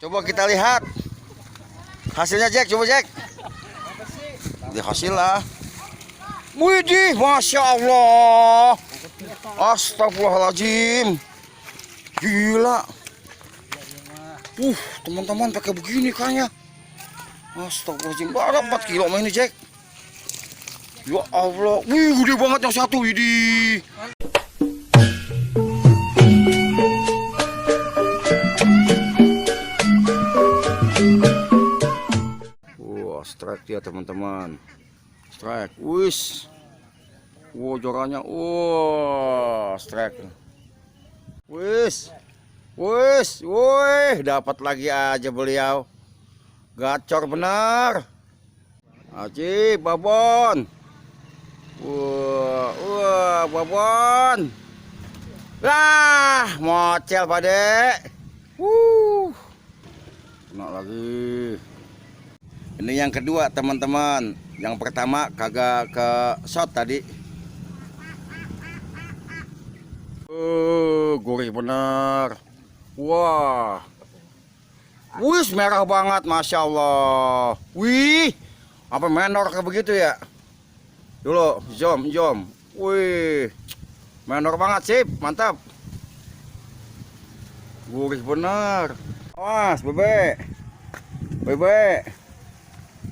Coba kita lihat hasilnya, Jack. Coba, Jack. Di hasil lah. Widih, masya Allah. Astagfirullahaladzim. Gila. Teman-teman pakai begini kayaknya. Astagfirullahaladzim. Berapa 4 kilo ini, Jack? Ya Allah. Wih, gede banget yang satu. Widih. Strike dia, teman-teman. Strike. Wis. Wow, jorannya. Wow, strike. Wis. Wis. Wih, dapat lagi aja beliau. Gacor benar. Aji, babon. Wah, babon. Lah, mocel, Pak Dek. Kena lagi. Ini yang kedua, teman-teman. Yang pertama kagak ke shot tadi. Gurih bener. Wah. Wih, merah banget, masya Allah. Wih, apa menor kayak begitu ya? Dulu, jom. Wih, menor banget, sip, mantap. Gurih bener. Awas, bebek.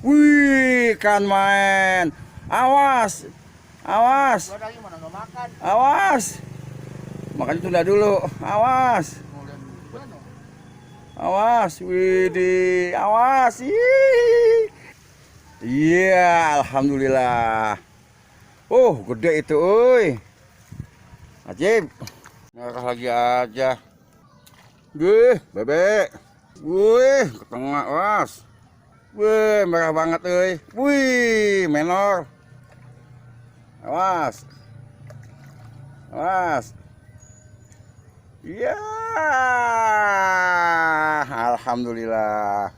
Wih, ikan main. Awas. Makanya tunda dulu. Awas. Widih. Awas. Iya, alhamdulillah. Gede itu, oi. Ajib. Merah lagi aja. Bebek. Wih, ke tengah, awas. Wih, merah banget, euy. Wih, menor. Awas. Ya, alhamdulillah.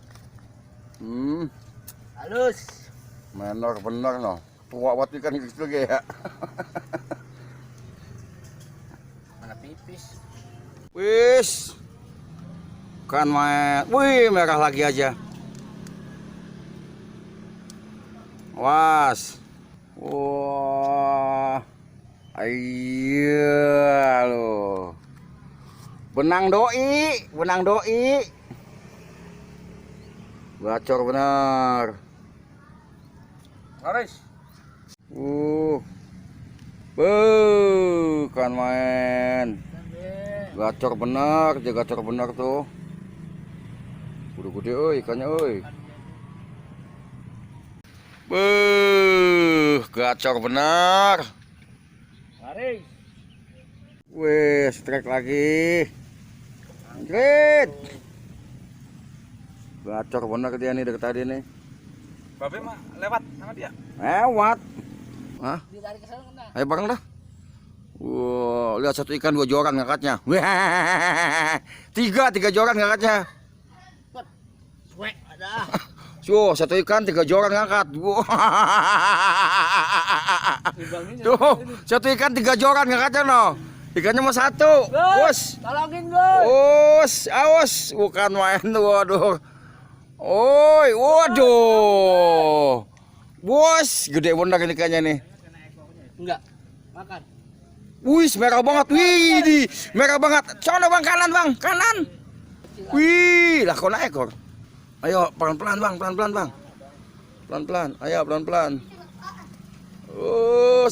Halus. Menor bener no. Tua buat ikan gitu ya. Mana pipis? Wis. Kan main. Wih, merah lagi aja. Was. Wah. Iya lo. Benang doi. Gacor benar. Laris. Kan main. Gacor benar, dia gacor benar tuh. Gede-gede euy ikannya euy. Gacor benar. Laris. Wih, strike lagi. Great. Gacor benar dia nih dari tadi nih. Babe mah lewat sama dia. Lewat. Hah? Ditarik ke sana kena. Ayo bareng dah. Wow, lihat satu ikan 2 joran ngangkatnya. Wah, tiga joran ngangkatnya. Wek, ada. Satu ikan 3 joran ngangkat. Tuh, satu ikan 3 joran ngangkatnya no. Ikannya mau 1. Bos. Tolongin, Bos. Awas, bukan main. Waduh. Oi, waduh. Bos, gede bener ini ikannya nih. Enggak. Makan. Wih, merah banget. Wih, merah banget. Sono bang, kanan bang, kanan. Wih, lah kok ekor. Ayo pelan-pelan bang, pelan-pelan. Ayo pelan-pelan.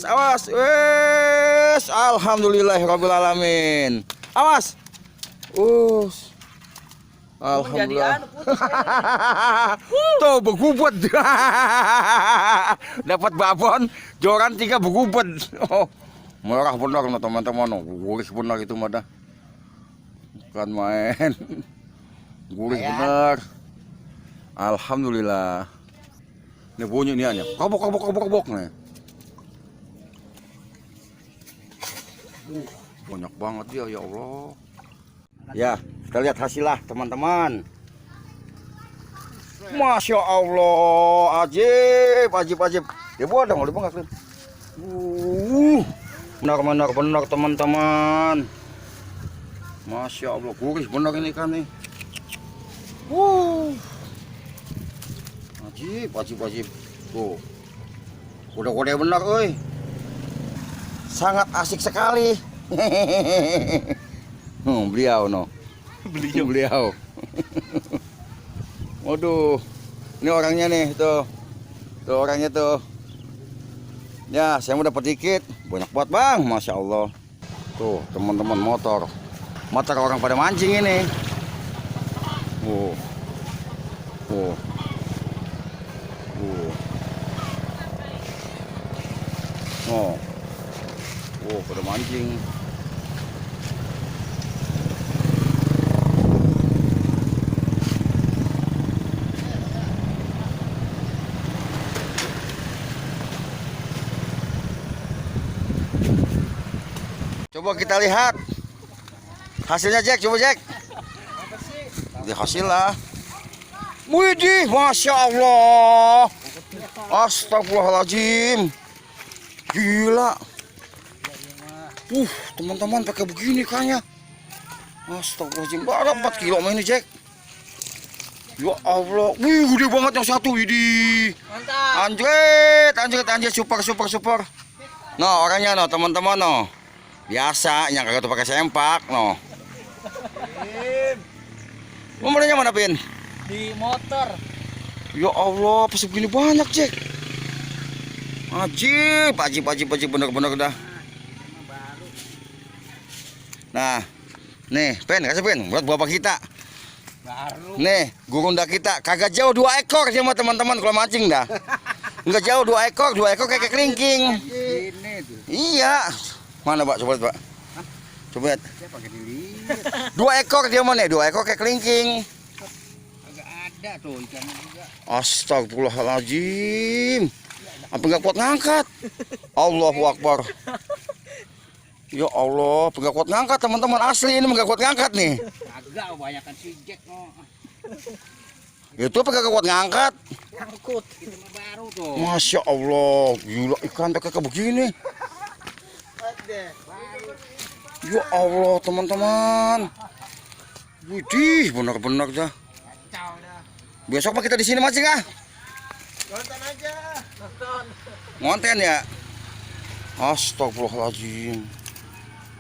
Awas. Wes, alhamdulillahirobbilalamin. Awas. Alhamdulillah. Tuh begubet. Dapat babon, joran 3 begubet. Merah benar no teman-teman. Gurih benar itu mah dah. Bukan main. Gurih benar. Alhamdulillah. Ini bunyi nih hanya. Kobok nih. Banyak banget dia, ya Allah. Ya, kita lihat hasil lah teman-teman. Masya Allah, ajib. Ya bodong, udah banget. Benar teman-teman. Masya Allah, gurih benar ini ikan nih. wajib. Tuh. Kuda-kuda benar, oi. Sangat asik sekali. Beliau no. Beliau. Waduh. Ini orangnya nih, tuh. Tuh orangnya tuh. Ya, saya mau dapat dikit. Banyak banget, Bang. Masya Allah. Tuh, teman-teman motor. Motor orang pada mancing ini. Oh. Pada mancing. Coba kita lihat hasilnya, Jack. Coba, Jack. Di hasil lah. Widih, Masya Allah. Astagfirullahaladzim. Gila. Teman-teman pakai begini kayaknya. Astagfirullahaladzim. Berapa 4 kilo ini, Jack? Ya Allah. Wih, gede banget yang satu. Widih. Mantap. Anjret. Super. Nah, orangnya no, teman-teman no. Biasa, yang kagak tuh pakai sempak no. Nomornya mana, Pin? Di motor. Ya Allah, pas begini banyak, Jack. Ajib, bener-bener dah. Nah, nih, Pen, kasih Pen, buat bapak kita. Baru. Nih, gurunda kita, kagak jauh 2 ekor sama teman-teman kalau mancing dah. Enggak jauh 2 ekor kayak kelingking. Ini tuh. Iya. Mana, Pak? Coba, Pak. Coba. Saya pakai dilihat. 2 ekor dia mana? 2 ekor kayak kelingking. Agak ada tuh ikannya juga. Astagfirullahaladzim. Sampai nggak kuat ngangkat. Allahu Akbar. Ya Allah, nggak kuat ngangkat teman-teman, asli ini nggak kuat ngangkat nih. Agak kebanyakan si Jack no. Itu nggak kuat ngangkat. Angkut. Itu mah baru tuh. Masya Allah, gila ikan kayak begini. Ya Allah teman-teman. Widih, benar-benar dah. Kacau dah. Besok pak kita di sini mancing ah. Nonton aja. Nonton. Ngonten ya. Astagfirullahaladzim.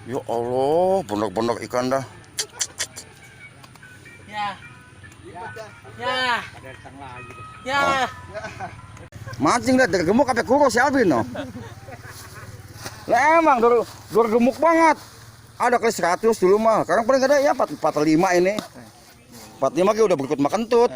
Ya Allah, benar-benar ikan dah. Ya. Ada datang lagi tuh. Ya. Mancing dah dari gemuk sampai kurus si Alvin no. Lah emang dur gemuk banget. Ada kali 100 dulu mah. Sekarang paling ada ya 45 ini. 45 kayak udah berikut makan tut.